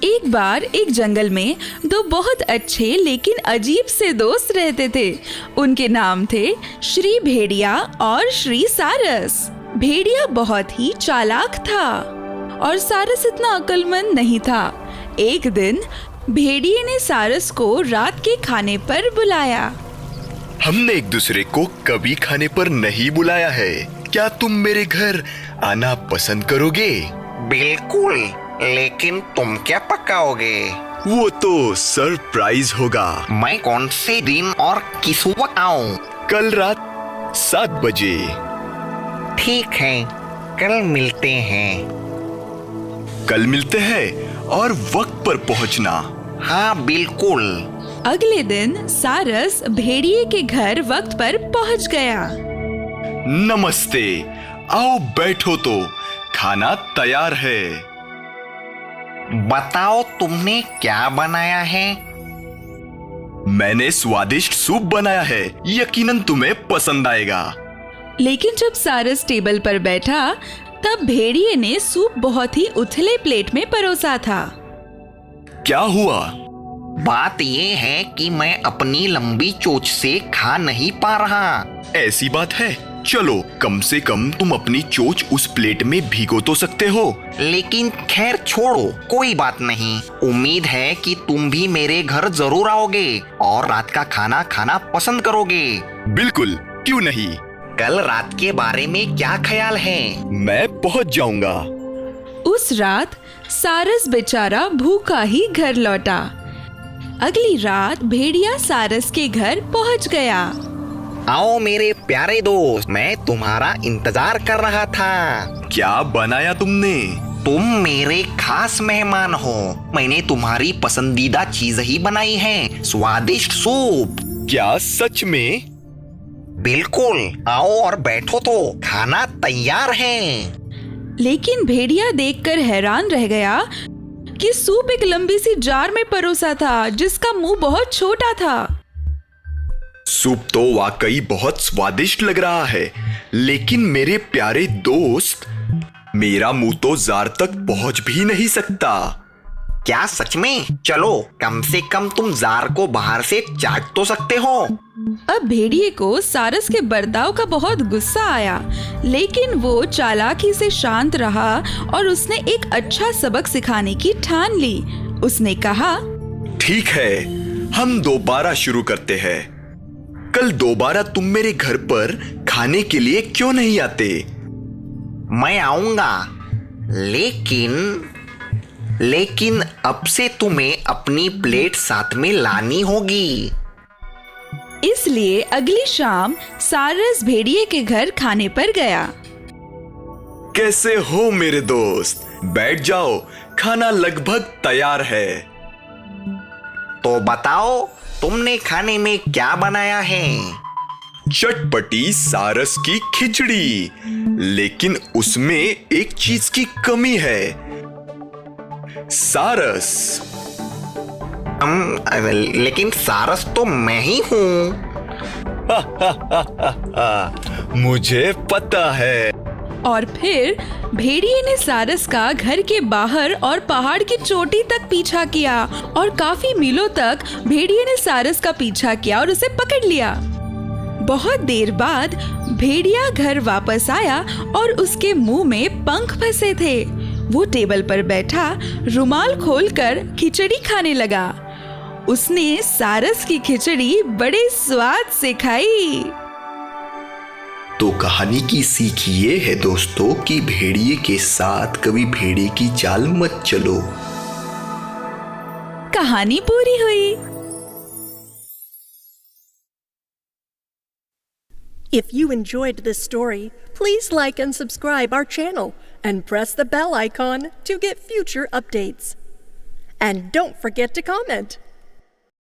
एक बार एक जंगल में दो बहुत अच्छे लेकिन अजीब से दोस्त रहते थे। उनके नाम थे श्री भेड़िया और श्री सारस। भेड़िया बहुत ही चालाक था और सारस इतना अक्लमंद नहीं था। एक दिन भेड़िए ने सारस को रात के खाने पर बुलाया। हमने एक दूसरे को कभी खाने पर नहीं बुलाया है। क्या तुम मेरे घर आना पसंद करोगे? बिल्कुल, लेकिन तुम क्या पकाओगे? वो तो सरप्राइज होगा। मैं कौन से दिन और किस वक्त आऊं? कल रात 7 बजे। ठीक है, कल मिलते हैं। कल मिलते हैं और वक्त पर पहुंचना। हाँ बिल्कुल। अगले दिन सारस भेड़िए के घर वक्त पर पहुंच गया। नमस्ते, आओ बैठो तो खाना तैयार है। बताओ तुमने क्या बनाया है? मैंने स्वादिष्ट सूप बनाया है, यकीनन तुम्हें पसंद आएगा। लेकिन जब सारस टेबल पर बैठा तब भेड़िए ने सूप बहुत ही उथले प्लेट में परोसा था। क्या हुआ? बात ये है कि मैं अपनी लंबी चोंच से खा नहीं पा रहा। ऐसी बात है? चलो, कम से कम तुम अपनी चोंच उस प्लेट में भिगो तो सकते हो। लेकिन खैर छोड़ो, कोई बात नहीं। उम्मीद है कि तुम भी मेरे घर जरूर आओगे और रात का खाना खाना पसंद करोगे। बिल्कुल, क्यों नहीं। कल रात के बारे में क्या ख्याल है? मैं पहुंच जाऊंगा। उस रात सारस बेचारा भूखा ही घर लौटा। अगली रात भेड़िया सारस के घर पहुंच गया। आओ मेरे प्यारे दोस्त, मैं तुम्हारा इंतजार कर रहा था। क्या बनाया तुमने? तुम मेरे खास मेहमान हो। मैंने तुम्हारी पसंदीदा चीज ही बनाई है, स्वादिष्ट सूप। क्या सच में? बिल्कुल, आओ और बैठो तो खाना तैयार है। लेकिन भेड़िया देखकर हैरान रह गया कि सूप एक लंबी सी जार में परोसा था जिसका मुंह बहुत छोटा था। सूप तो वाकई बहुत स्वादिष्ट लग रहा है, लेकिन मेरे प्यारे दोस्त, मेरा मुंह तो जार तक पहुंच भी नहीं सकता। क्या सच में? चलो, कम से कम तुम जार को बाहर से चाट तो सकते हो। अब भेड़िए को सारस के बर्ताव का बहुत गुस्सा आया, लेकिन वो चालाकी से शांत रहा और उसने एक अच्छा सबक सिखाने की ठान ली। उसने कहा, ठीक है, हम दोबारा शुरू करते हैं। कल दोबारा तुम मेरे घर पर खाने के लिए क्यों नहीं आते? मैं आऊंगा, लेकिन अब से तुम्हें अपनी प्लेट साथ में लानी होगी। इसलिए अगली शाम सारस भेड़िए के घर खाने पर गया। कैसे हो मेरे दोस्त? बैठ जाओ, खाना लगभग तैयार है। तो बताओ, तुमने खाने में क्या बनाया है? चटपटी सारस की खिचड़ी, लेकिन उसमें एक चीज की कमी है। सारस। लेकिन सारस तो मैं ही हूँ। मुझे पता है। और फिर भेड़िए ने सारस का घर के बाहर और पहाड़ की चोटी तक पीछा किया और काफी मीलों तक भेड़िए ने सारस का पीछा किया और उसे पकड़ लिया। बहुत देर बाद भेड़िया घर वापस आया और उसके मुंह में पंख फंसे थे। वो टेबल पर बैठा रुमाल खोलकर खिचड़ी खाने लगा। उसने सारस की खिचड़ी बड़े स्वाद से खाई। तो कहानी की सीख ये है दोस्तों कि भेड़िए के साथ कभी भेड़िए की चाल मत चलो। कहानी पूरी हुई। If you enjoyed this story, please like and subscribe our channel and press the bell icon to get future updates. And don't forget to comment.